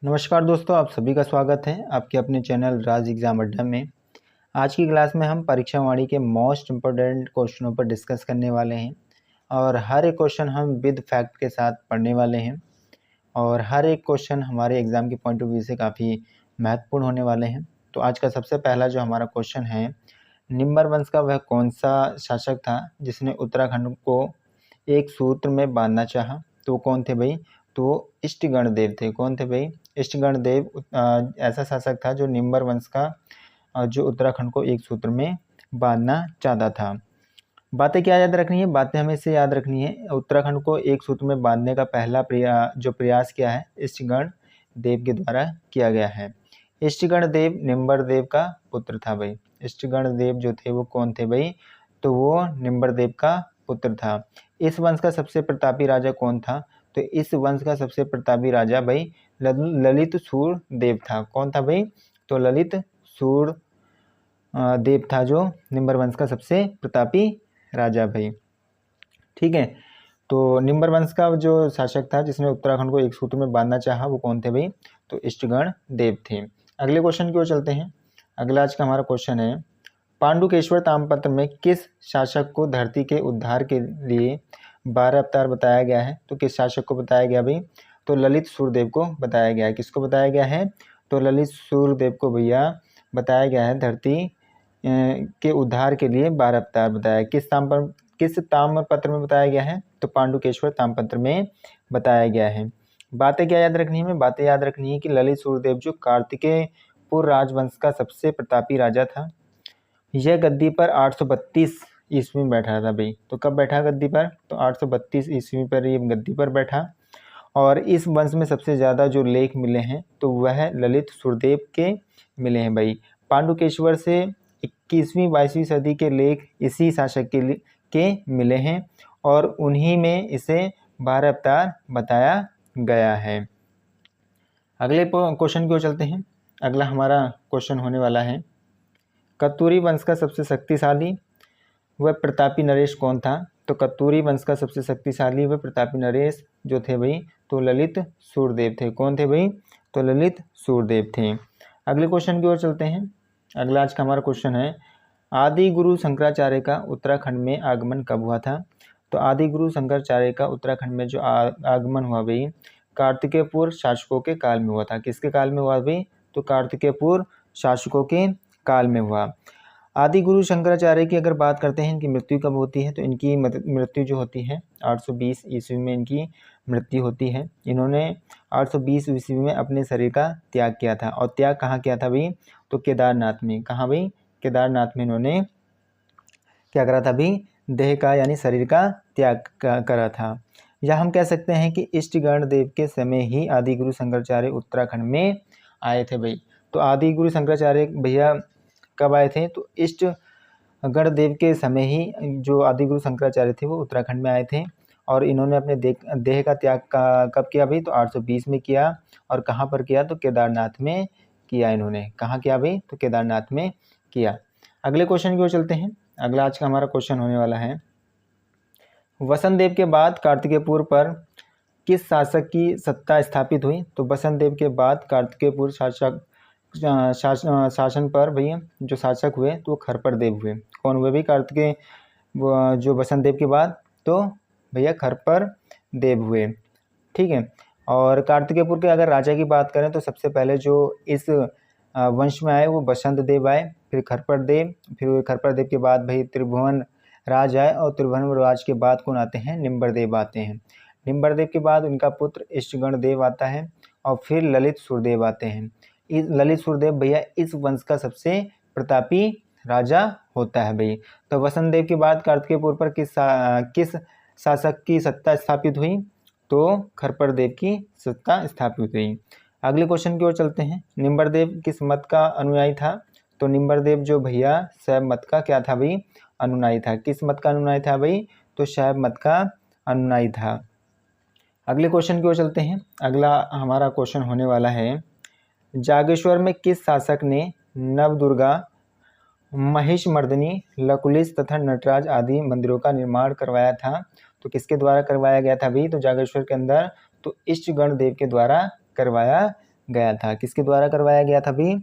नमस्कार दोस्तों, आप सभी का स्वागत है आपके अपने चैनल राज एग्जाम अड्डा में। आज की क्लास में हम परीक्षा वाणी के मोस्ट इम्पोर्टेंट क्वेश्चनों पर डिस्कस करने वाले हैं और हर एक क्वेश्चन हम विद फैक्ट के साथ पढ़ने वाले हैं और हर एक क्वेश्चन हमारे एग्ज़ाम के पॉइंट ऑफ व्यू से काफ़ी महत्वपूर्ण होने वाले हैं। तो आज का सबसे पहला जो हमारा क्वेश्चन है, निम्बर वंश का वह कौन सा शासक था जिसने उत्तराखंड को एक सूत्र में बांधना चाहा? तो कौन थे भाई? तो इष्टगण देव थे। कौन थे भाई? इष्टगण देव ऐसा शासक था जो निम्बर वंश का जो उत्तराखंड को एक सूत्र में बांधना चाहता था। बातें क्या याद रखनी है? बातें हमें इससे याद रखनी है, उत्तराखंड को एक सूत्र में बांधने का पहला जो प्रयास किया है इष्टगण देव के द्वारा किया गया है। इष्टगण देव निम्बर देव का पुत्र था भाई। इष्टगण देव जो थे वो कौन थे भाई? तो वो निम्बर देव का पुत्र था। इस वंश का सबसे प्रतापी राजा कौन था? तो इस वंश का सबसे प्रतापी राजा भाई ललित सूर देव था। कौन था भाई? तो ललित सूर देव था जो निम्बर वंश का सबसे प्रतापी राजा भाई। ठीक है, तो निम्बर वंश का जो शासक था जिसने उत्तराखंड को एक सूत्र में बांधना चाहा वो कौन थे भाई? तो इष्टगण देव थे। अगले क्वेश्चन की ओर चलते हैं। अगला आज का हमारा क्वेश्चन है, पांडुकेश्वर ताम्रपत्र में किस शासक को धरती के उद्धार के लिए 12 अवतार बताया गया है? तो किस शासक को बताया गया भाई? तो ललित सूरदेव को बताया गया है। किसको बताया गया है? तो ललित सूरदेव को भैया बताया गया है धरती के उद्धार के लिए 12 अवतार बताया। किस ताम्रपत्र में बताया गया है? तो पांडुकेश्वर ताम्रपत्र में बताया गया है। बातें क्या याद रखनी है हमें? बातें याद रखनी है कि ललित सूरदेव जो कार्तिकेयपुर राजवंश का सबसे प्रतापी राजा था, यह गद्दी पर 832 ईस्वी में बैठा था भाई। तो कब बैठा गद्दी पर? तो 832 ईस्वी पर ये गद्दी पर बैठा और इस वंश में सबसे ज़्यादा जो लेख मिले हैं तो वह ललित सूरदेव के मिले हैं भाई। पांडुकेश्वर से 21वीं 22वीं सदी के लेख इसी शासक के मिले हैं और उन्हीं में इसे 12 अवतार बताया गया है। अगले क्वेश्चन की ओर चलते हैं। अगला हमारा क्वेश्चन होने वाला है, कत्यूरी वंश का सबसे शक्तिशाली वह प्रतापी नरेश कौन था? तो कत्यूरी वंश का सबसे शक्तिशाली वह प्रतापी नरेश जो थे भाई तो ललित सूरदेव थे। कौन थे भाई? तो ललित सूरदेव थे। अगले क्वेश्चन की ओर चलते हैं। अगला आज का हमारा क्वेश्चन है, आदि गुरु शंकराचार्य का उत्तराखंड में आगमन कब हुआ था? तो आदि गुरु शंकराचार्य का उत्तराखंड में जो आगमन हुआ भाई कार्तिकेयपुर शासकों के काल में हुआ था। किसके काल में हुआ भाई? तो कार्तिकेयपुर शासकों के काल में हुआ। आदि गुरु शंकराचार्य की अगर बात करते हैं इनकी मृत्यु कब होती है? तो इनकी मृत्यु जो होती है 820 ईस्वी में इनकी मृत्यु होती है। इन्होंने 820 ईस्वी में अपने शरीर का त्याग किया था और त्याग कहाँ किया था भाई? तो केदारनाथ में। कहाँ भाई? केदारनाथ में इन्होंने क्या करा था भाई? देह का यानी शरीर का त्याग करा था। या हम कह सकते हैं कि इष्टगण देव के समय ही आदि गुरु शंकराचार्य उत्तराखंड में आए थे भाई। तो आदि गुरु शंकराचार्य भैया कब आए थे? तो इष्ट गणदेव के समय ही जो आदि गुरु शंकराचार्य थे वो उत्तराखंड में आए थे और इन्होंने अपने देह का त्याग कब किया भाई? तो 820 में किया। और कहाँ पर किया? तो केदारनाथ में किया इन्होंने। कहाँ किया भाई? तो केदारनाथ में किया। अगले क्वेश्चन की ओर चलते हैं। अगला आज का हमारा क्वेश्चन होने वाला है, वसंत देव के बाद कार्तिकेयपुर पर किस शासक की सत्ता स्थापित हुई? तो वसंत देव के बाद कार्तिकेयपुर शासन पर भैया जो शासक हुए तो वो खरपर देव हुए। कौन हुए भाई? कार्तिकेय जो वसंत देव के बाद तो भैया खरपर देव हुए। ठीक है, और कार्तिकेयपुर के अगर राजा की बात करें तो सबसे पहले जो इस वंश में आए वो वसंत देव आए, फिर खरपर देव, फिर खरपर देव के बाद भाई त्रिभुवन राज आए और त्रिभुवन राज के बाद कौन आते हैं? निम्बर देव आते हैं। निम्बर देव के बाद उनका पुत्र इष्टगण देव आता है और फिर ललित सूरदेव आते हैं। इस ललित सूरदेव भैया इस वंश का सबसे प्रतापी राजा होता है भाई। तो वसंत देव के बाद कार्तिकेयपुर पर किस शासक की सत्ता स्थापित हुई? तो खरपर देव की सत्ता स्थापित हुई। अगले क्वेश्चन की ओर चलते हैं। निम्बर देव किस मत का अनुयायी था? तो निम्बर देव जो भैया शैव मत का क्या था भाई? अनुयायी था। किस मत का अनुयायी था भाई? तो शैव मत का अनुयायी था। अगले क्वेश्चन की ओर चलते हैं। अगला हमारा क्वेश्चन होने वाला है, जागेश्वर में किस शासक ने नवदुर्गा, महिषमर्दिनी, लकुलिश तथा नटराज आदि मंदिरों का निर्माण करवाया था? तो किसके द्वारा करवाया गया था भाई? तो जागेश्वर के अंदर तो इष्टगण देव के द्वारा करवाया गया था। किसके द्वारा करवाया गया था भाई?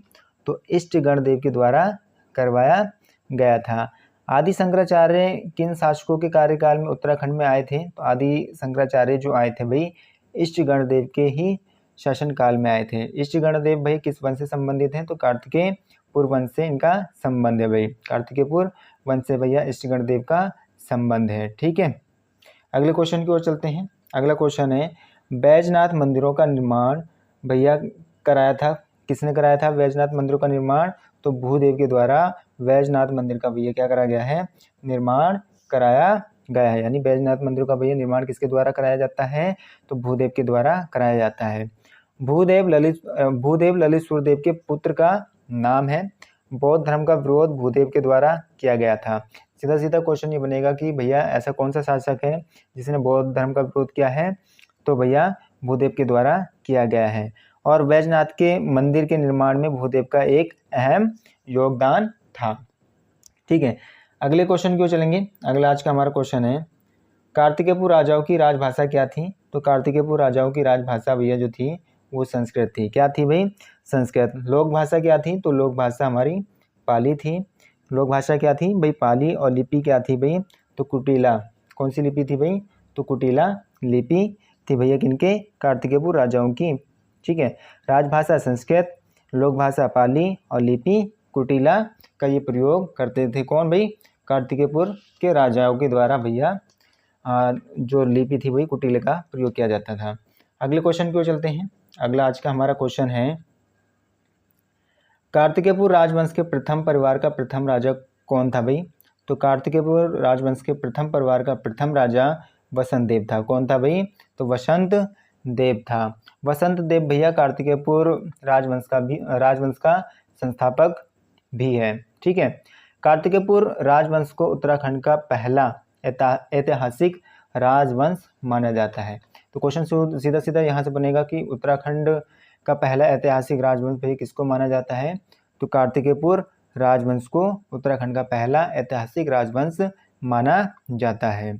तो इष्ट गणदेव के द्वारा करवाया गया था। आदि शंकराचार्य किन शासकों के कार्यकाल में उत्तराखंड में आए थे? तो आदि शंकराचार्य जो आए थे भाई इष्ट गणदेव के ही शासन काल में आए थे। इष्ट गणदेव भाई किस वंश से संबंधित हैं? तो कार्तिकेय पूर्व वंश से इनका संबंध है भाई। कार्तिकेय पूर्व वंश से भैया इष्ट गणदेव का संबंध है। ठीक है, अगले क्वेश्चन की ओर चलते हैं। अगला क्वेश्चन है बैजनाथ मंदिरों का निर्माण भैया कराया था, किसने कराया था बैजनाथ मंदिरों का निर्माण? तो भूदेव के द्वारा बैजनाथ मंदिर का भैया क्या करा गया है? निर्माण कराया गया है। यानी बैजनाथ मंदिर का भैया निर्माण किसके द्वारा कराया जाता है? तो भूदेव के द्वारा कराया जाता है। भूदेव ललित सूर्यदेव के पुत्र का नाम है। बौद्ध धर्म का विरोध भूदेव के द्वारा किया गया था। सीधा सीधा क्वेश्चन ये बनेगा कि भैया ऐसा कौन सा शासक है जिसने बौद्ध धर्म का विरोध किया है? तो भैया भूदेव के द्वारा किया गया है। और बैजनाथ के मंदिर के निर्माण में भूदेव का एक अहम योगदान था। ठीक है, अगले क्वेश्चन की ओर चलेंगे। अगला आज का हमारा क्वेश्चन है कार्तिकेयपुर राजाओं की राजभाषा क्या थी? तो कार्तिकेयपुर राजाओं की राजभाषा भैया जो थी वो संस्कृत थी। क्या थी भाई? संस्कृत। लोक भाषा क्या थी? तो लोक भाषा हमारी पाली थी। लोक भाषा क्या थी भाई? पाली। और लिपि क्या थी भाई? तो कुटिला। कौन सी लिपि थी भाई? तो कुटिला लिपि थी भैया किनके? कार्तिकेयपुर राजाओं की। ठीक है, राजभाषा संस्कृत, लोक भाषा पाली और लिपि कुटिला का ये प्रयोग करते थे। कौन भाई? कार्तिकेयपुर के राजाओं के द्वारा भैया जो लिपि थी वही कुटिला का प्रयोग किया जाता था। अगले क्वेश्चन की ओर चलते हैं। अगला आज का हमारा क्वेश्चन है कार्तिकेयपुर राजवंश के प्रथम परिवार का प्रथम राजा कौन था भाई? तो कार्तिकेयपुर राजवंश के प्रथम परिवार का प्रथम राजा वसंत देव था। कौन था भाई? तो वसंत देव था। वसंत देव भैया कार्तिकेयपुर राजवंश का संस्थापक भी है। ठीक है, कार्तिकेयपुर राजवंश को उत्तराखंड का पहला ऐतिहासिक राजवंश माना जाता है। तो क्वेश्चन सीधा सीधा यहाँ से बनेगा कि उत्तराखंड का पहला ऐतिहासिक राजवंश भाई किसको माना जाता है? तो कार्तिकेयपुर राजवंश को उत्तराखंड का पहला ऐतिहासिक राजवंश माना जाता है।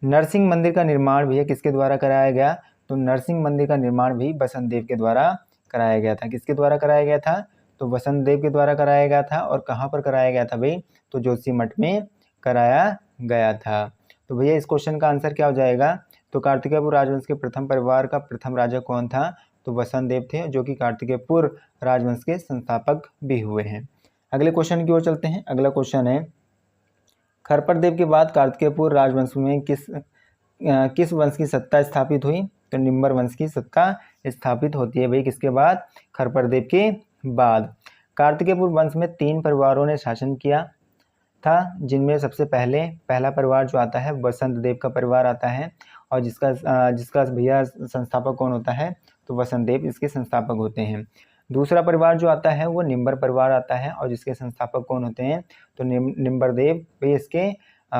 नरसिंह मंदिर का निर्माण भैया किसके द्वारा कराया गया? तो नरसिंह मंदिर का निर्माण भी वसंत देव के द्वारा कराया गया था। किसके द्वारा कराया गया था? तो वसंत देव के द्वारा कराया गया था। और कहाँ पर कराया गया था भाई? तो जोशीमठ में कराया गया था। तो भैया इस क्वेश्चन का आंसर क्या हो जाएगा? तो कार्तिकेयपुर राजवंश के प्रथम परिवार का प्रथम राजा कौन था? तो वसंत देव थे, जो कि कार्तिकेयपुर राजवंश के संस्थापक भी हुए हैं। अगले क्वेश्चन की ओर चलते हैं। अगला क्वेश्चन है खरपर देव के बाद कार्तिकेयपुर राजवंश में किस वंश की सत्ता स्थापित हुई? तो निम्बर वंश की सत्ता स्थापित होती है भाई किसके बाद? खरपर देव के बाद। कार्तिकेयपुर वंश में 3 परिवारों ने शासन किया था, जिनमें सबसे पहला परिवार जो आता है वसंत देव का परिवार आता है। और जिसका भैया संस्थापक कौन होता है? तो वसंत देव इसके संस्थापक होते हैं। दूसरा परिवार जो आता है वो निम्बर परिवार आता है, और जिसके संस्थापक कौन होते हैं? तो निम्बर देव भाई इसके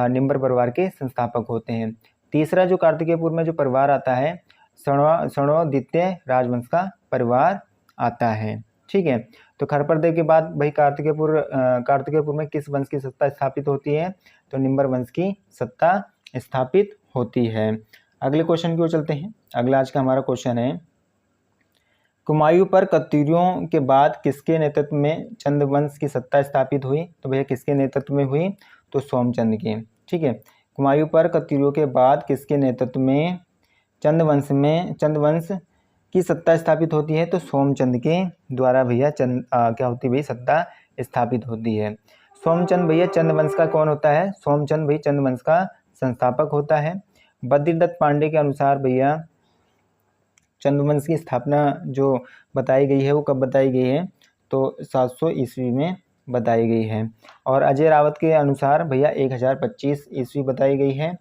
निम्बर परिवार के संस्थापक होते हैं। तीसरा जो कार्तिकेयपुर में जो परिवार आता है स्वर्णोदित्य राजवंश का परिवार आता है। ठीक है, तो खरपर देव के बाद भाई कार्तिकेयपुर में किस वंश की सत्ता स्थापित होती है? तो निम्बर वंश की सत्ता स्थापित होती है। अगले क्वेश्चन की ओर चलते हैं। अगला आज का हमारा क्वेश्चन है कुमायूं पर कत्यूरियों के बाद किसके नेतृत्व में चंद वंश की सत्ता स्थापित हुई? तो भैया किसके नेतृत्व में हुई? तो सोमचंद के। ठीक है, कुमायूं पर कत्यूरियों के बाद किसके नेतृत्व में चंद वंश की सत्ता स्थापित होती है? तो सोमचंद के द्वारा भैया क्या होती है भाई? सत्ता स्थापित होती है। सोमचंद भैया चंद वंश का कौन होता है? सोमचंद भाई चंद वंश का संस्थापक होता है। बद्रीदत्त पांडे के अनुसार भैया चंद वंश की स्थापना जो बताई गई है वो कब बताई गई है? तो 700 ईस्वी में बताई गई है। और अजय रावत के अनुसार भैया 1025 ईस्वी बताई गई है।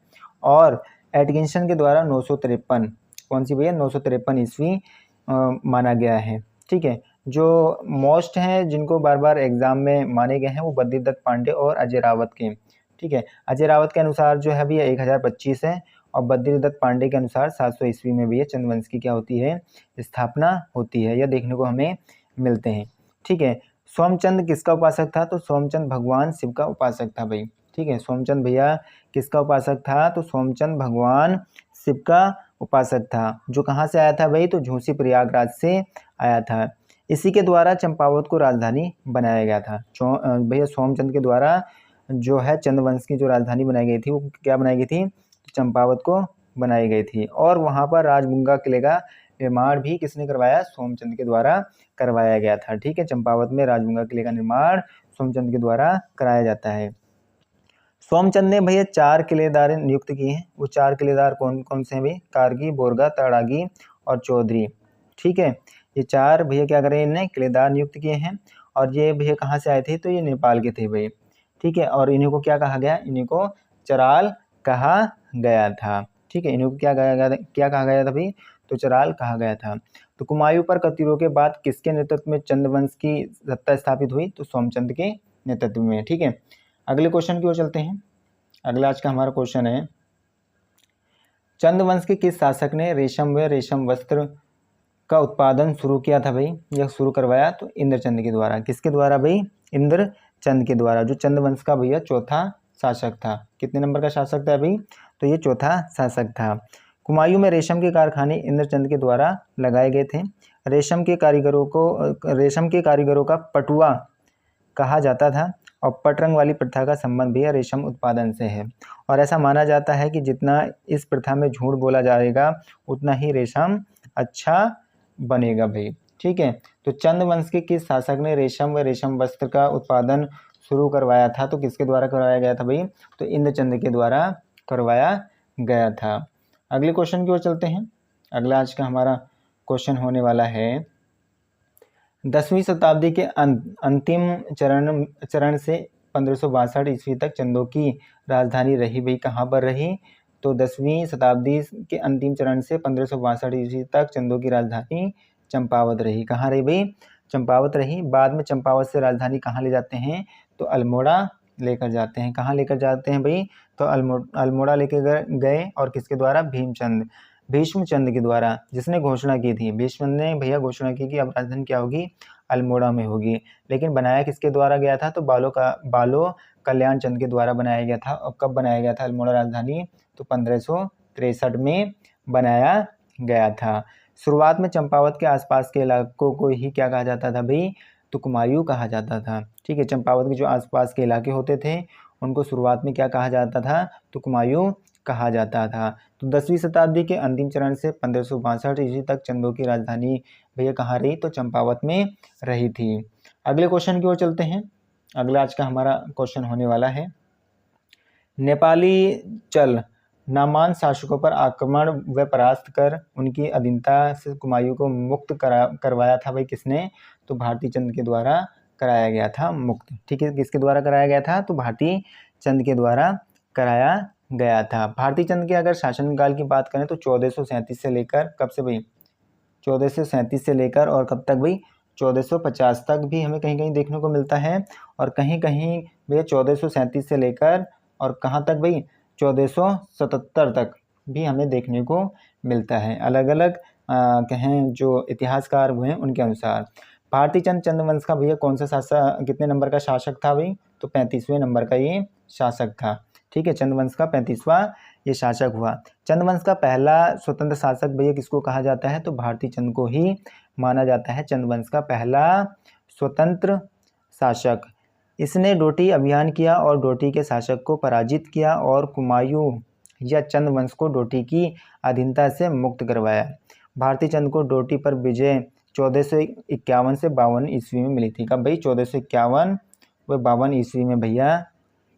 और एटकिंसन के द्वारा 953 कौन सी भैया? 953 ईस्वी माना गया है। ठीक है, जो मोस्ट हैं जिनको बार बार एग्जाम में माने गए हैं वो बद्रीदत्त पांडे और अजय रावत के। ठीक है, अजय रावत के अनुसार जो है भैया 1025 है, और बद्रीदत्त पांडे के अनुसार 700 ईस्वी में भैया चंद वंश की क्या होती है? स्थापना होती है। यह देखने को हमें मिलते हैं। ठीक है, सोमचंद किसका उपासक था? तो सोमचंद भगवान शिव का उपासक था भाई। ठीक है, सोमचंद भैया किसका उपासक था? तो सोमचंद भगवान शिव का उपासक था, जो कहाँ से आया था भाई, तो झूसी प्रयागराज से आया था। इसी के द्वारा चंपावत को राजधानी बनाया गया था। भैया सोमचंद के द्वारा जो है चंद्रवंश की जो राजधानी बनाई गई थी वो क्या बनाई गई थी, चंपावत को बनाई गई थी। और वहाँ पर राजगंगा किले का निर्माण भी किसने करवाया, सोमचंद के द्वारा करवाया गया था। ठीक है, चंपावत में राजगंगा किले का निर्माण सोमचंद के द्वारा कराया जाता है। सोमचंद ने भैया 4 किलेदार नियुक्त किए हैं। वो 4 किलेदार कौन कौन से हैं भाई, कारगी, बोरगा, तड़ागी और चौधरी। ठीक है, ये 4 भैया क्या करें, इन्हें किलेदार नियुक्त किए हैं। और ये भैया कहाँ से आए थे, तो ये नेपाल के थे भाई। ठीक है, और इन्हीं को क्या कहा गया, इन्हीं को चराल कहा गया था। ठीक है, इन्हीं को क्या कहा गया था भाई, तो चराल कहा गया था। तो कुमायूं पर कतिरों के बाद किसके नेतृत्व में चंद्रवंश की सत्ता स्थापित हुई, तो सोमचंद के नेतृत्व में। ठीक है, अगले क्वेश्चन की ओर चलते हैं। अगला आज का हमारा क्वेश्चन है, चंद्रवंश के किस शासक ने रेशम व रेशम वस्त्र का उत्पादन शुरू किया था भाई, यह शुरू करवाया, तो इंद्रचंद के द्वारा। किसके द्वारा भाई, इंद्रचंद के द्वारा, जो चंद्रवंश का भैया चौथा शासक था। कितने नंबर का शासक था भाई, तो ये चौथा शासक था। कुमायूं में रेशम के कारखाने इंद्रचंद के द्वारा लगाए गए थे। रेशम के कारीगरों का पटुआ कहा जाता था। और पटरंग वाली प्रथा का संबंध भी रेशम उत्पादन से है। और ऐसा माना जाता है कि जितना इस प्रथा में झूठ बोला जाएगा उतना ही रेशम अच्छा बनेगा भाई। ठीक है, तो चंद्रवंश के किस शासक ने रेशम व रेशम वस्त्र का उत्पादन शुरू करवाया था, तो किसके द्वारा करवाया गया था भाई, तो इंद्रचंद के द्वारा करवाया गया था। अगले क्वेश्चन की ओर चलते हैं। अगला आज का हमारा क्वेश्चन होने वाला है, 10वीं शताब्दी के अंतिम चरण से 1562 ईस्वी तक चंदों की राजधानी रही भाई। कहाँ पर रही, तो 10वीं शताब्दी के अंतिम चरण से 1562 ईस्वी तक चंदों की राजधानी चंपावत रही। कहाँ रही भाई, चंपावत रही। बाद में चंपावत से राजधानी कहाँ ले जाते हैं, तो अल्मोड़ा लेकर जाते हैं। कहाँ लेकर जाते हैं भाई, तो अल्मोड़ा लेकर गए। और किसके द्वारा, भीष्मचंद के द्वारा, जिसने घोषणा की थी। भीष्म ने भैया घोषणा की कि अब राजधानी क्या होगी, अल्मोड़ा में होगी। लेकिन बनाया किसके द्वारा गया था, तो बालो कल्याण चंद के द्वारा बनाया गया था। और कब बनाया गया था अल्मोड़ा राजधानी, तो 1563 में बनाया गया था। शुरुआत में चंपावत के आसपास के इलाकों को ही क्या कहा जाता था भाई, तो कुमायूं कहा जाता था। ठीक है, चंपावत के जो आसपास के इलाके होते थे उनको शुरुआत में क्या कहा जाता था, तो कुमायूं कहा जाता था। तो 10वीं शताब्दी के अंतिम चरण से 1562 ईस्वी तक चंदों की राजधानी भैया कहाँ रही, तो चंपावत में रही थी। अगले क्वेश्चन की ओर चलते हैं। अगला आज का हमारा क्वेश्चन होने वाला है, नेपाली चल नामान शासकों पर आक्रमण व परास्त कर उनकी अधीनता से कुमायूं को मुक्त करवाया था भाई। किसने, तो भारती चंद के द्वारा कराया गया था मुक्त। ठीक है, किसके द्वारा कराया गया था, तो भारती चंद के द्वारा कराया गया था। भारती चंद के अगर शासनकाल की बात करें तो 1437 से लेकर, कब से भाई, 1437 से लेकर और कब तक भाई, 1450 तक भी हमें कहीं कहीं देखने को मिलता है। और कहीं कहीं भैया 1437 से लेकर और कहाँ तक भाई, 1477 तक भी हमें देखने को मिलता है। अलग अलग कहें जो इतिहासकार हुए हैं उनके अनुसार। भारती चंद चंद्रवंश का भैया कौन सा शासक, कितने नंबर का शासक था भाई, तो 35वें नंबर का ये शासक था। ठीक है, चंद्रवंश का 35वां ये शासक हुआ। चंद्रवंश का पहला स्वतंत्र शासक भैया किसको कहा जाता है, तो भारती चंद को ही माना जाता है चंद्रवंश का पहला स्वतंत्र शासक। इसने डोटी अभियान किया और डोटी के शासक को पराजित किया और कुमायूं या चंद्रवंश को डोटी की अधीनता से मुक्त करवाया। भारती चंद को डोटी पर विजय 1451 से 52 ईस्वी में मिली थी। कब भाई, 1451 व 52 ईस्वी में भैया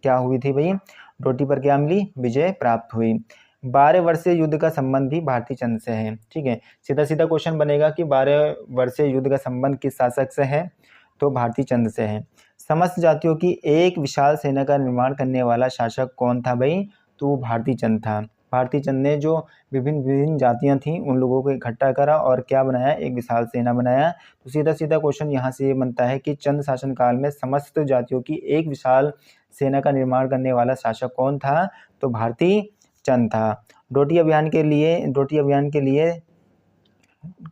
क्या हुई थी भाई, डोटी पर क्या मिली, विजय प्राप्त हुई। 12 वर्षीय युद्ध का संबंध भी भारती चंद से है। ठीक है, सीधा सीधा क्वेश्चन बनेगा कि 12 वर्षीय युद्ध का संबंध किस शासक से है, तो भारती चंद से है। समस्त जातियों की एक विशाल सेना का निर्माण करने वाला शासक कौन था भाई, तो वो भारती चंद था। भारती चंद ने जो विभिन्न जातियां थीं उन लोगों को इकट्ठा करा और क्या बनाया, एक विशाल सेना बनाया। तो सीधा सीधा क्वेश्चन यहाँ से ये बनता है कि चंद शासन काल में समस्त जातियों की एक विशाल सेना का निर्माण करने वाला शासक कौन था, तो भारती चंद था। डोटी अभियान के लिए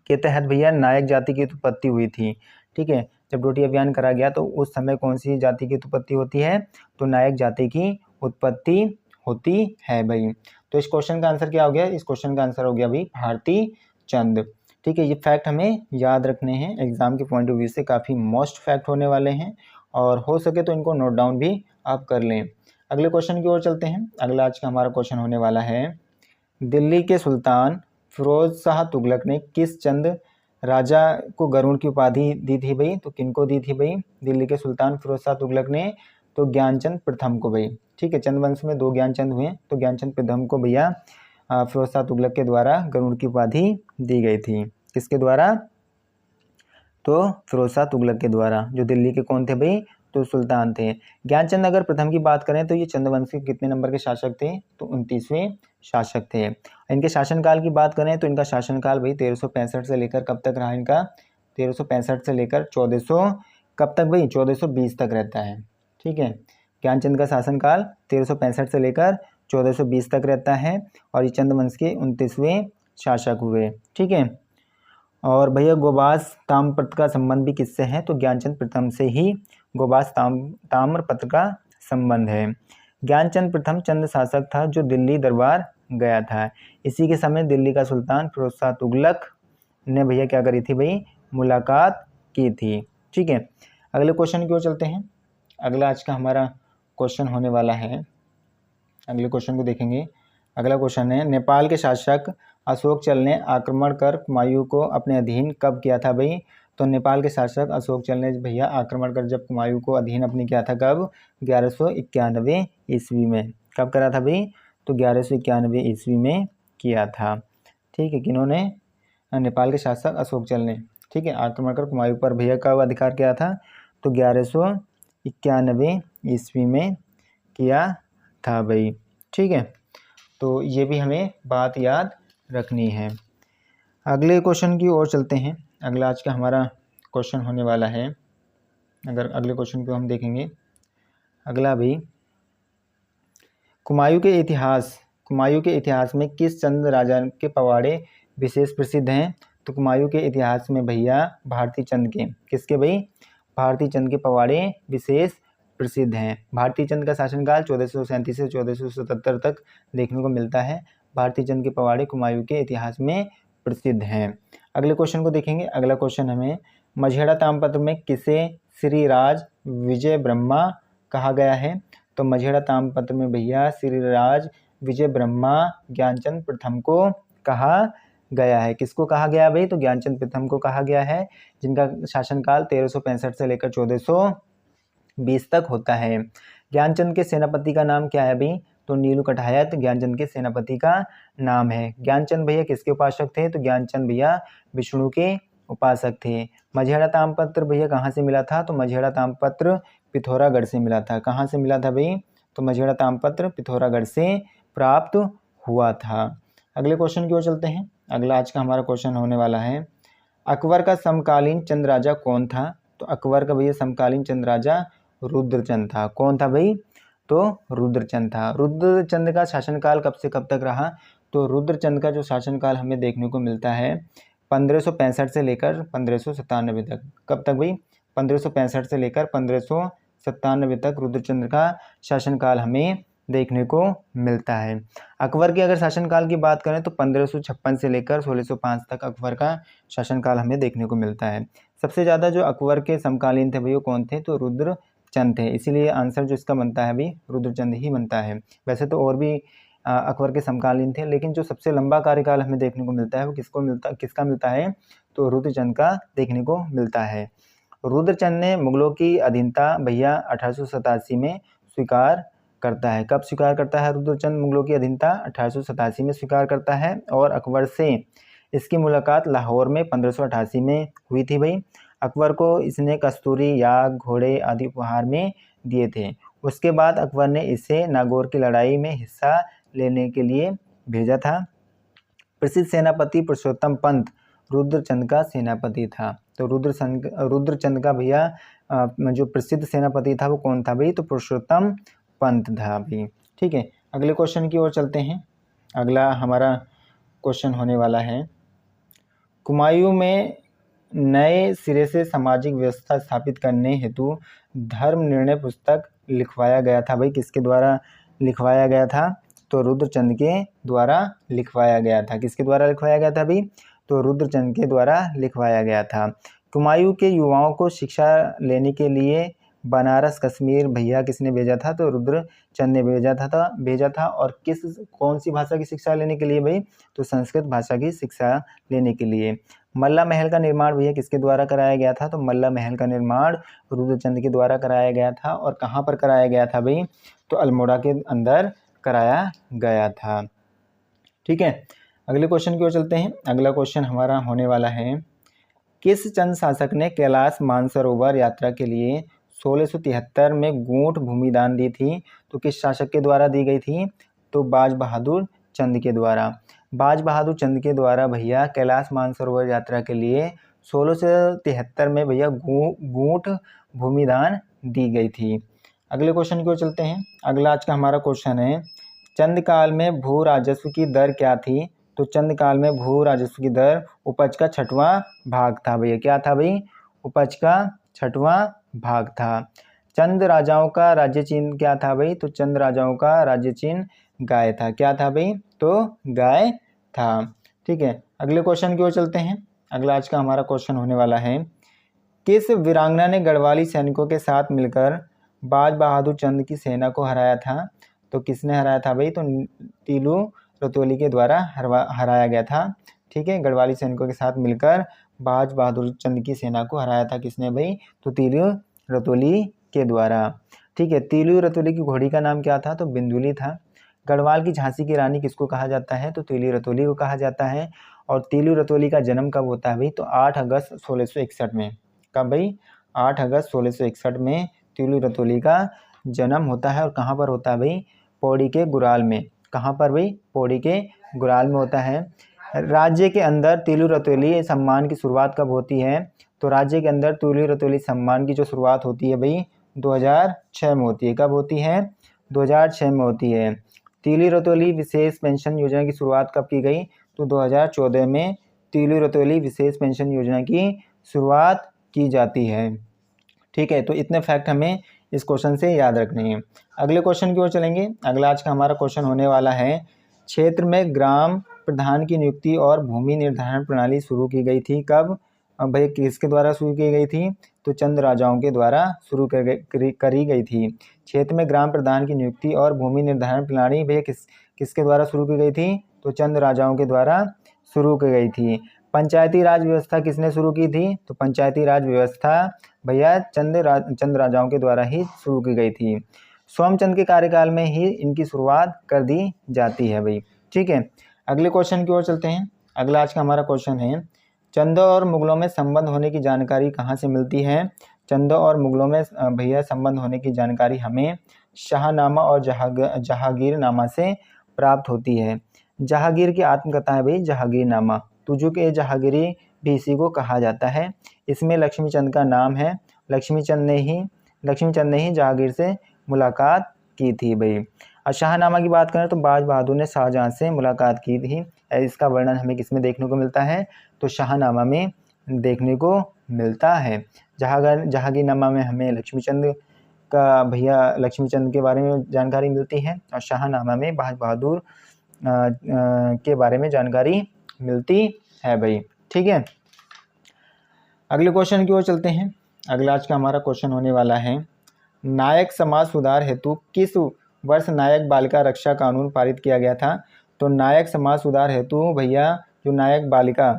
के तहत भैया नायक जाति की उत्पत्ति हुई थी। ठीक है, जब डोटी अभियान करा गया तो उस समय कौन सी जाति की उत्पत्ति होती है, तो नायक जाति की उत्पत्ति होती है भाई। तो इस क्वेश्चन का आंसर क्या हो गया, इस क्वेश्चन का आंसर हो गया भाई भारती चंद। ठीक है, ये फैक्ट हमें याद रखने हैं, एग्जाम के पॉइंट ऑफ व्यू से काफ़ी मोस्ट फैक्ट होने वाले हैं, और हो सके तो इनको नोट डाउन भी आप कर लें। अगले क्वेश्चन की ओर चलते हैं। अगला आज का हमारा क्वेश्चन होने वाला है, दिल्ली के सुल्तान फिरोज शाह तुगलक ने किस चंद राजा को गरुड़ की उपाधि दी थी भाई, तो किनको दी थी भाई, दिल्ली के सुल्तान फिरोज शाह तुगलक ने तो ज्ञानचंद प्रथम को भाई। ठीक है, चंद वंश में 2 ज्ञानचंद हुए, तो ज्ञानचंद प्रथम को भैया फिरोज शाह तुगलक के द्वारा गरुड़ की उपाधि दी गई थी। किसके द्वारा, तो फिरोज शाह तुगलक के द्वारा, जो दिल्ली के कौन थे भाई, तो सुल्तान थे। ज्ञानचंद अगर प्रथम की बात करें तो ये चंद्रवंश के कितने नंबर के शासक थे, तो 29वें शासक थे। इनके शासनकाल की बात करें तो इनका शासनकाल भाई 1365 से लेकर कब तक रहा इनका, 1365 से लेकर 1400 कब तक भाई, 1420 तक रहता है। ठीक है, ज्ञानचंद का शासनकाल 1365 से लेकर 1420 तक रहता है, और ये चंद्रवंश के 29वें शासक हुए। ठीक है, और भैया गोबास ताम्रपत्र का संबंध भी किससे है, तो ज्ञानचंद प्रथम से ही गोबास ताम्रपत्र का संबंध है। ज्ञानचंद प्रथम चंद शासक था जो दिल्ली दरबार गया था। इसी के समय दिल्ली का सुल्तान फिरोज शाह तुगलक ने भैया क्या करी थी भाई, मुलाकात की थी। ठीक है, अगले क्वेश्चन की ओर चलते हैं। अगला आज का हमारा क्वेश्चन होने वाला है, अगले क्वेश्चन को देखेंगे। अगला क्वेश्चन है, नेपाल के शासक अशोक चल ने आक्रमण कर कुमायूं को अपने अधीन कब किया था भाई, तो नेपाल के शासक अशोक चल ने भैया आक्रमण कर जब कुमायूं को अधीन अपने किया था कब, 1191 ईस्वी में। कब करा था भाई, तो 1191 ईस्वी में किया था। ठीक है, किन्होंने, नेपाल के शासक अशोक चल ने। ठीक है, आक्रमण कर कुमायूं पर भैया कब अधिकार किया था, तो 1191 ईस्वी में किया था भाई। ठीक है, तो ये भी हमें बात याद रखनी है। अगले क्वेश्चन की ओर चलते हैं। अगला आज का हमारा क्वेश्चन होने वाला है, अगर अगले क्वेश्चन को हम देखेंगे। अगला भी, कुमायूं के इतिहास में किस चंद राजा के पवाड़े विशेष प्रसिद्ध हैं, तो कुमायूं के इतिहास में भैया भारती चंद के, किसके भाई, भारती चंद के पवाड़े विशेष प्रसिद्ध हैं। भारती चंद का शासनकाल 1437 से 1477 तक देखने को मिलता है। भारती चंद के पवाड़े कुमायूं के इतिहास में प्रसिद्ध हैं। अगले क्वेश्चन को देखेंगे। अगला क्वेश्चन हमें, मझेड़ा ताम्रपत्र में किसे श्री राज विजय ब्रह्मा कहा गया है, तो मझेड़ा ताम्रपत्र में भैया श्री राज विजय ब्रह्मा ज्ञानचंद प्रथम को कहा गया है। किसको कहा गया भाई, तो ज्ञानचंद प्रथम को कहा गया है, जिनका शासनकाल 1365 से लेकर 1420 तक होता है। ज्ञानचंद के सेनापति का नाम क्या है भाई, तो नीलू कठायत ज्ञानचंद के सेनापति का नाम है। ज्ञानचंद भैया किसके उपासक थे, तो ज्ञानचंद भैया विष्णु के उपासक थे। मझेड़ा ताम्रपत्र भैया कहाँ से मिला था, तो मझेड़ा ताम्रपत्र पिथौरागढ़ से मिला था। कहाँ से मिला था भाई, तो मझेड़ा ताम्रपत्र पिथौरागढ़ से प्राप्त हुआ था। अगले क्वेश्चन की ओर चलते हैं। अगला आज का हमारा क्वेश्चन होने वाला है, अकबर का समकालीन चंद राजा कौन था, तो अकबर का भैया समकालीन चंद राजा रुद्रचंद था। कौन था भाई, तो रुद्रचंद था। रुद्रचंद का शासनकाल कब से कब तक रहा, तो रुद्रचंद का जो शासनकाल हमें देखने को मिलता है 1565 से लेकर 1597 तक। कब तक भाई, 1565 से लेकर 1597 तक रुद्रचंद का शासनकाल हमें देखने को मिलता है। अकबर के अगर शासनकाल की बात करें तो 1556 से लेकर 1605 तक अकबर का शासनकाल हमें देखने को मिलता है। सबसे ज़्यादा जो अकबर के समकालीन थे भैया कौन थे, तो रुद्रचंद थे, इसीलिए आंसर जो इसका बनता है अभी रुद्रचंद ही बनता है। वैसे तो और भी अकबर के समकालीन थे, लेकिन जो सबसे लंबा कार्यकाल हमें देखने को मिलता है वो किसका मिलता है, तो रुद्रचंद का देखने को मिलता है। रुद्रचंद ने मुगलों की अधीनता भैया 1887 में स्वीकार करता है। कब स्वीकार करता है रुद्रचंद मुगलों की अधीनता, 1887 में स्वीकार करता है, और अकबर से इसकी मुलाकात लाहौर में 1588 में हुई थी भाई। अकबर को इसने कस्तूरी, याक, घोड़े आदि उपहार में दिए थे। उसके बाद अकबर ने इसे नागौर की लड़ाई में हिस्सा लेने के लिए भेजा था। प्रसिद्ध सेनापति पुरुषोत्तम पंत रुद्रचंद का सेनापति था। तो रुद्रचंद का भैया जो प्रसिद्ध सेनापति था वो कौन था भाई, तो पुरुषोत्तम पंत था भाई। ठीक है, अगले क्वेश्चन की ओर चलते हैं। अगला हमारा क्वेश्चन होने वाला है, कुमायूं में नए सिरे से सामाजिक व्यवस्था स्थापित करने हेतु धर्म निर्णय पुस्तक लिखवाया गया था भाई। किसके द्वारा लिखवाया गया था, तो रुद्रचंद के द्वारा लिखवाया गया था। किसके द्वारा लिखवाया गया था भाई? तो रुद्रचंद के द्वारा लिखवाया गया था। हुमायूं के युवाओं को शिक्षा लेने के लिए बनारस कश्मीर भैया किसने भेजा था? तो रुद्रचंद ने भेजा था। और कौन सी भाषा की शिक्षा लेने के लिए भाई? तो संस्कृत भाषा की शिक्षा लेने के लिए। मल्ला महल का निर्माण भैया किसके द्वारा कराया गया था? तो मल्ला महल का निर्माण रुद्रचंद के द्वारा कराया गया था। और कहाँ पर कराया गया था भाई? तो अल्मोड़ा के अंदर कराया गया था। ठीक है, अगले क्वेश्चन की ओर चलते हैं। अगला क्वेश्चन हमारा होने वाला है, किस चंद शासक ने कैलाश मानसरोवर यात्रा के लिए 1673 में गूंठ भूमिदान दी थी? तो किस शासक के द्वारा दी गई थी? तो बाज बहादुर चंद के द्वारा। बाज बहादुर चंद के द्वारा भैया कैलाश मानसरोवर यात्रा के लिए 1673 में भैया गूंठ भूमिदान दी गई थी। अगले क्वेश्चन की ओर चलते हैं। अगला आज का हमारा क्वेश्चन है, चंद काल में भू राजस्व की दर क्या थी? तो चंद काल में भू राजस्व की दर उपज का 6वां भाग था भैया। क्या था भाई? उपज का 6वां भाग था। चंद राजाओं का राज्य चिन्ह क्या था भाई? तो चंद राजाओं का राज्य चिन्ह गाय था। क्या था भाई? तो गाय था। ठीक है, अगले क्वेश्चन की ओर चलते हैं। अगला आज का हमारा क्वेश्चन होने वाला है, किस वीरांगना ने गढ़वाली सैनिकों के साथ मिलकर बाज बहादुर चंद की सेना को हराया था? तो किसने हराया था भाई? तो तीलू रतौली के द्वारा हराया गया था। ठीक है, गढ़वाली सैनिकों के साथ मिलकर बाज बहादुर चंद की सेना को हराया था किसने भाई? तो तीलू रतौली के द्वारा। ठीक है, तीलू रतौली की घोड़ी का नाम क्या था? तो बिंदुली था। गढ़वाल की झांसी की रानी किसको कहा जाता है? तो तीलू रतौली को कहा जाता है। और तीलू रतौली का जन्म कब होता है भाई? तो 8 अगस्त 1661 में। कब भाई? 8 अगस्त 1661 में तीलू रतौली का जन्म होता है। और कहाँ पर होता है भाई? पौड़ी के गुराल में। कहाँ पर भाई? पौड़ी के गुराल में होता है। राज्य के अंदर तीलू रतौली सम्मान की शुरुआत कब होती है? तो राज्य के अंदर तीलू रतौली सम्मान की जो शुरुआत होती है भाई 2006 में होती है। कब होती है? 2006 में होती है। तीलू रतौली विशेष पेंशन योजना की शुरुआत कब की गई? तो 2014 में तीलू रतौली विशेष पेंशन योजना की शुरुआत की जाती है। ठीक है, तो इतने फैक्ट हमें इस क्वेश्चन से याद रखने हैं। अगले क्वेश्चन की ओर चलेंगे। अगला आज का हमारा क्वेश्चन होने वाला है, क्षेत्र में ग्राम प्रधान की नियुक्ति और भूमि निर्धारण प्रणाली शुरू की गई थी कब? भाई किसके द्वारा शुरू की गई थी? तो चंद राजाओं के द्वारा शुरू करी गई थी। क्षेत्र में ग्राम प्रधान की नियुक्ति और भूमि निर्धारण प्रणाली भैया किसके द्वारा शुरू की गई थी? तो चंद राजाओं के द्वारा शुरू की गई थी। पंचायती राज व्यवस्था किसने शुरू की थी? तो पंचायती राज व्यवस्था भैया चंद राजाओं के द्वारा ही शुरू की गई थी। सोमचंद के कार्यकाल में ही इनकी शुरुआत कर दी जाती है भाई। ठीक है, अगले क्वेश्चन की ओर चलते हैं। अगला आज का हमारा क्वेश्चन है, चंदों और मुगलों में संबंध होने की जानकारी कहाँ से मिलती है? चंदों और मुगलों में भैया संबंध होने की जानकारी हमें शाहनामा और जहांगीरनामा से प्राप्त होती है। जहांगीर की आत्मकथा है भाई जहांगीरनामा। तुजुक ए जहांगीरी भी इसी को कहा जाता है। इसमें लक्ष्मीचंद का नाम है। लक्ष्मीचंद ने ही जहांगीर से मुलाकात की थी भाई। और शाहनामा की बात करें तो बाज बहादुर ने शाहजहां से मुलाकात की थी। इसका वर्णन हमें किसमें देखने को मिलता है? तो शाहनामा में देखने को मिलता है। जहांगीरनामा में हमें लक्ष्मीचंद के बारे में जानकारी मिलती है और शाहनामा में बाज बहादुर के बारे में जानकारी मिलती है भाई। ठीक है, अगले क्वेश्चन की ओर चलते हैं। अगला आज का हमारा क्वेश्चन होने वाला है, नायक समाज सुधार हेतु किस वर्ष नायक बालिका रक्षा कानून पारित किया गया था? तो नायक समाज सुधार हेतु भैया जो नायक बालिका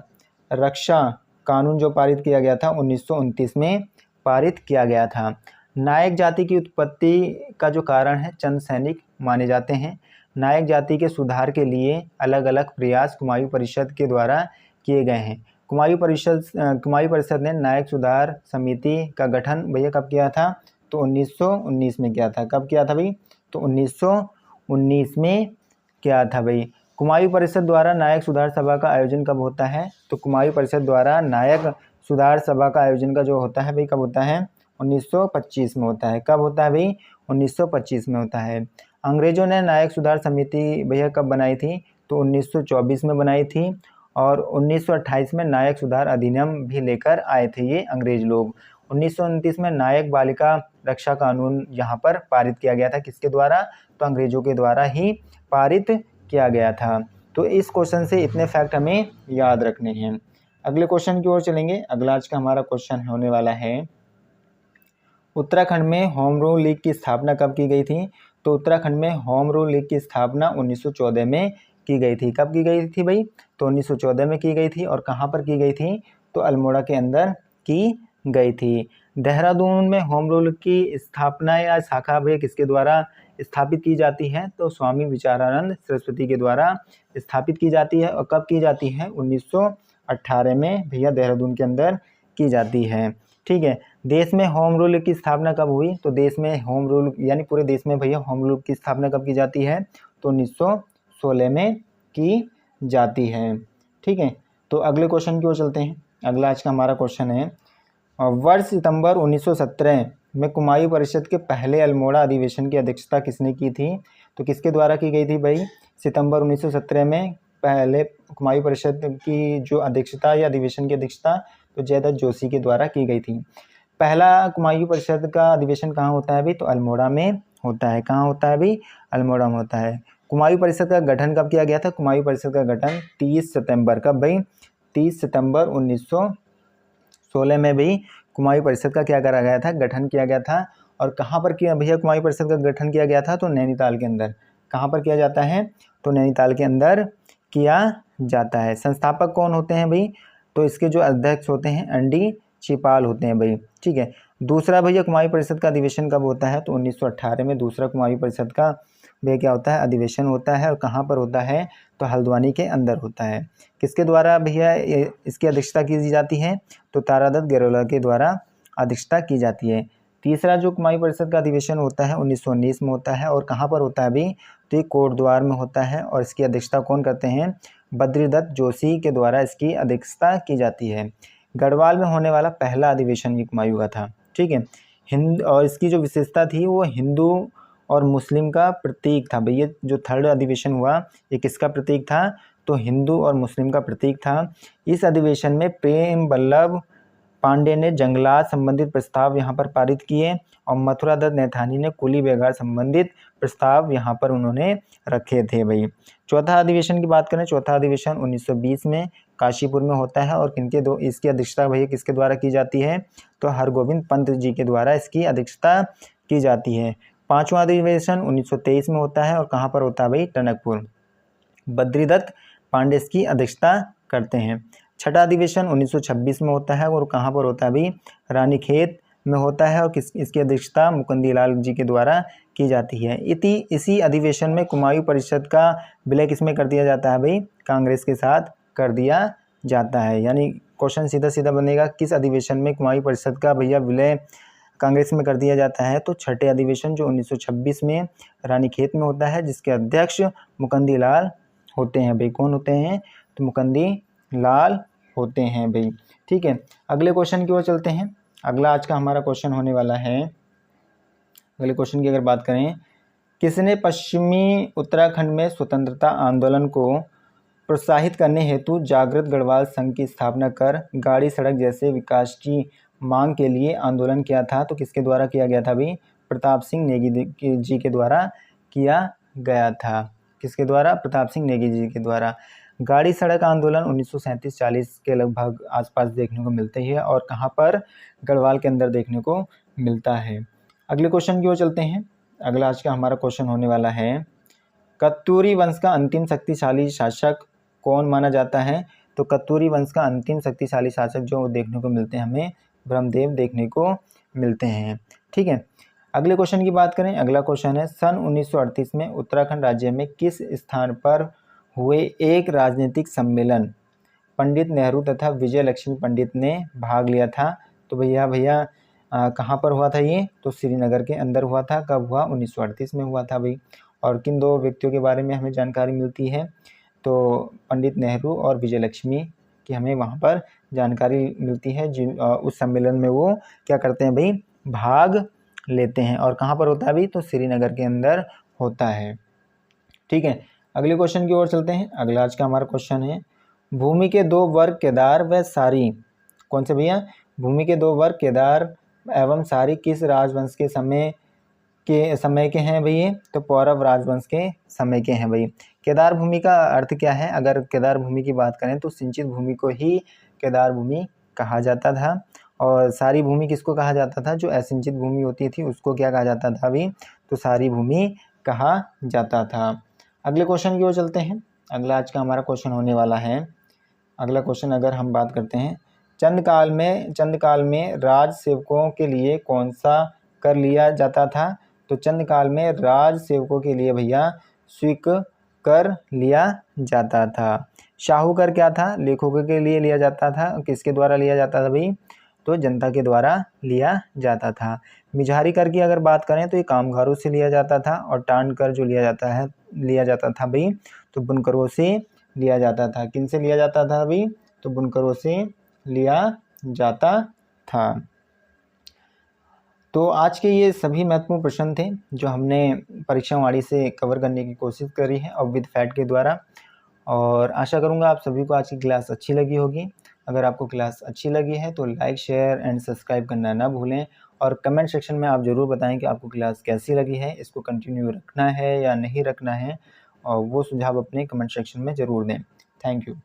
रक्षा कानून जो पारित किया गया था 1929 में पारित किया गया था। नायक जाति की उत्पत्ति का जो कारण है चंद सैनिक माने जाते हैं। नायक जाति के सुधार के लिए अलग अलग प्रयास कुमायूं परिषद के द्वारा किए गए हैं। कुमायूं परिषद ने नायक सुधार समिति का गठन भैया कब किया था? तो 1919 में किया था। कब किया था भाई? तो 1919 में किया था भाई। कुमायूं परिषद द्वारा नायक सुधार सभा का आयोजन कब होता है? तो कुमायूं परिषद द्वारा नायक सुधार सभा का आयोजन का जो होता है भाई कब होता है? 1925 में होता है। कब होता है भाई? 1925 में होता है। अंग्रेजों ने नायक सुधार समिति भैया कब बनाई थी? तो 1924 में बनाई थी। और 1928 में नायक सुधार अधिनियम भी लेकर आए थे ये अंग्रेज लोग। 1929 में नायक बालिका रक्षा कानून यहाँ पर पारित किया गया था, किसके द्वारा? तो अंग्रेजों के द्वारा ही पारित किया गया था। तो इस क्वेश्चन से इतने फैक्ट हमें याद रखने हैं। अगले क्वेश्चन की ओर चलेंगे। अगला आज का हमारा क्वेश्चन होने वाला है, उत्तराखंड में होम रूल लीग की स्थापना कब की गई थी? तो उत्तराखंड में होम रूल लीग की स्थापना 1914 में की गई थी। कब की गई थी भाई? तो 1914 में की गई थी। और कहाँ पर की गई थी? तो अल्मोड़ा के अंदर की गई थी। देहरादून में होम रूल की स्थापना या शाखा भैया किसके द्वारा स्थापित की जाती है? तो स्वामी विचारानंद सरस्वती के द्वारा स्थापित की जाती है। और कब की जाती है? 1918 में भैया देहरादून के अंदर की जाती है। ठीक है। देश में होम रूल की स्थापना कब हुई? तो देश में होम रूल यानी पूरे देश में भैया होम रूल की स्थापना कब की जाती है? तो 1916 में की जाती है। ठीक है। तो अगले क्वेश्चन की ओर चलते हैं। अगला आज का हमारा क्वेश्चन है, वर्ष सितंबर 1917 में कुमायूं परिषद के पहले अल्मोड़ा अधिवेशन की अध्यक्षता किसने की थी? तो किसके द्वारा की गई थी भाई? सितंबर 1917 में पहले कुमायूं परिषद की जो अध्यक्षता या अधिवेशन की अध्यक्षता तो जयदत्त जोशी के द्वारा की गई थी। पहला कुमायूं परिषद का अधिवेशन कहाँ होता है भाई? तो अल्मोड़ा में होता है। कहाँ होता है भाई? अल्मोड़ा में होता है। कुमायूं परिषद का गठन कब किया गया था? कुमायूं परिषद का गठन 30 सितंबर, कब भाई? 30 सितंबर 1916 में भी कुमायूं परिषद का क्या करा गया था? गठन किया गया था। और कहाँ पर किया भैया कुमायूं परिषद का गठन किया गया था? तो नैनीताल के अंदर। कहाँ पर किया जाता है? तो नैनीताल के अंदर किया जाता है। संस्थापक कौन होते हैं भाई? तो इसके जो अध्यक्ष होते हैं एनडी छिपाल होते हैं भाई। ठीक है। दूसरा भैया कुमायूं परिषद का अधिवेशन कब होता है? तो 1918 में दूसरा कुमायूं परिषद का भैया क्या होता है? अधिवेशन होता है। और कहाँ पर होता है? तो हल्द्वानी के अंदर होता है। किसके द्वारा भैया इसकी अध्यक्षता की जाती है? तो तारादत्त गेरोला के द्वारा अध्यक्षता की जाती है। तीसरा जो कुमायूं परिषद का अधिवेशन होता है 1919 में होता है। और कहाँ पर होता है अभी? तो ये कोटद्वार में होता है। और इसकी अध्यक्षता कौन करते हैं? बद्रीदत्त जोशी के द्वारा इसकी अध्यक्षता की जाती है। गढ़वाल में होने वाला पहला अधिवेशन ये कुमायूं का था। ठीक है। हिंद और इसकी जो विशेषता थी वो हिंदू और मुस्लिम का प्रतीक था भैया। जो थर्ड अधिवेशन हुआ ये किसका प्रतीक था? तो हिंदू और मुस्लिम का प्रतीक था। इस अधिवेशन में प्रेम वल्लभ पांडे ने जंगलात संबंधित प्रस्ताव यहाँ पर पारित किए। और मथुरा दत्त नैथानी ने कुली बेगार संबंधित प्रस्ताव यहाँ पर उन्होंने रखे थे भाई। चौथा अधिवेशन की बात करें, चौथा अधिवेशन 1920 में काशीपुर में होता है। और इसकी अध्यक्षता भैया किसके द्वारा की जाती है? तो हरगोविंद पंत जी के द्वारा इसकी अध्यक्षता की जाती है। पांचवा अधिवेशन 1923 में होता है। और कहाँ पर होता है भाई? टनकपुर। बद्रीदत्त पांडे इसकी अध्यक्षता करते हैं। छठा अधिवेशन 1926 में होता है। और कहाँ पर होता है भाई? रानीखेत में होता है। और इसकी अध्यक्षता मुकुंदीलाल जी के द्वारा की जाती है। इसी अधिवेशन में कुमायूं परिषद का विलय किसमें कर दिया जाता है भाई? कांग्रेस के साथ कर दिया जाता है। यानी क्वेश्चन सीधा सीधा बनेगा, किस अधिवेशन में कुमायूं परिषद का भैया विलय कांग्रेस में कर दिया जाता है? तो छठे अधिवेशन जो 1926 में रानीखेत में होता है, जिसके अध्यक्ष मुकुंदीलाल होते हैं भाई। कौन होते हैं? तो मुकुंदीलाल होते हैं भाई। ठीक है। अगले क्वेश्चन की ओर चलते हैं। अगला आज का हमारा क्वेश्चन होने वाला है, अगले क्वेश्चन की अगर बात करें, किसने पश्चिमी उत्तराखंड में स्वतंत्रता आंदोलन को प्रोत्साहित करने हेतु जागृत गढ़वाल संघ की स्थापना कर गाड़ी सड़क जैसे विकास की मांग के लिए आंदोलन किया था? तो किसके द्वारा किया गया था भाई? प्रताप सिंह नेगी जी के द्वारा किया गया था। किसके द्वारा? प्रताप सिंह नेगी जी के द्वारा। गाड़ी सड़क आंदोलन 1937-40 के लगभग आसपास देखने को मिलते हैं। और कहाँ पर? गढ़वाल के अंदर देखने को मिलता है। अगले क्वेश्चन की ओर चलते हैं। अगला आज का हमारा क्वेश्चन होने वाला है, कत्यूरी वंश का अंतिम शक्तिशाली शासक कौन माना जाता है? तो कत्यूरी वंश का अंतिम शक्तिशाली शासक जो देखने को मिलते हैं हमें ब्रह्मदेव देखने को मिलते हैं। ठीक है। अगले क्वेश्चन की बात करें। अगला क्वेश्चन है, सन 1938 में उत्तराखंड राज्य में किस स्थान पर हुए एक राजनीतिक सम्मेलन पंडित नेहरू तथा विजय लक्ष्मी पंडित ने भाग लिया था? तो भैया कहाँ पर हुआ था ये? तो श्रीनगर के अंदर हुआ था। कब हुआ? 1938 में हुआ था भाई। और किन दो व्यक्तियों के बारे में हमें जानकारी मिलती है? तो पंडित नेहरू और विजय लक्ष्मी की हमें वहाँ पर जानकारी मिलती है। उस सम्मेलन में वो क्या करते हैं भाई? भाग लेते हैं। और कहाँ पर होता है भाई? तो श्रीनगर के अंदर होता है। ठीक है। अगले क्वेश्चन की ओर चलते हैं। अगला आज का हमारा क्वेश्चन है, भूमि के दो वर्ग केदार व सारी, कौन से भैया? भूमि के दो वर्ग केदार एवं सारी किस राजवंश के समय के हैं भई? तो पौरव राजवंश के समय के हैं भई। केदार भूमि का अर्थ क्या है? अगर केदार भूमि की बात करें तो सिंचित भूमि को ही केदार भूमि कहा जाता था, और सारी भूमि किसको कहा जाता था? जो असिंचित भूमि होती थी उसको क्या कहा जाता था भाई? तो सारी भूमि कहा जाता था। अगले क्वेश्चन की ओर चलते हैं। अगला आज का हमारा क्वेश्चन होने वाला है, अगला क्वेश्चन अगर हम बात करते हैं, चंद काल में राज सेवकों के लिए कौन सा कर लिया जाता था? तो चंद काल में राज सेवकों के लिए भैया स्वीक कर लिया जाता था। शाहू कर क्या था? लेखकों के लिए लिया जाता था। किसके द्वारा लिया जाता था भाई? तो जनता के द्वारा लिया जाता था। मिजारी कर की अगर बात करें तो ये कामगारों से लिया जाता था, और टांड कर जो लिया जाता था भाई तो बुनकरों से लिया जाता था। किन से लिया जाता था भाई? तो बुनकरों से लिया जाता था। तो आज के ये सभी महत्वपूर्ण प्रश्न थे जो हमने परीक्षा वाणी से कवर करने की कोशिश करी है और विद फैक्ट के द्वारा, और आशा करूँगा आप सभी को आज की क्लास अच्छी लगी होगी। अगर आपको क्लास अच्छी लगी है तो लाइक शेयर एंड सब्सक्राइब करना ना भूलें, और कमेंट सेक्शन में आप ज़रूर बताएं कि आपको क्लास कैसी लगी है, इसको कंटिन्यू रखना है या नहीं रखना है, और वो सुझाव अपने कमेंट सेक्शन में ज़रूर दें। Thank you.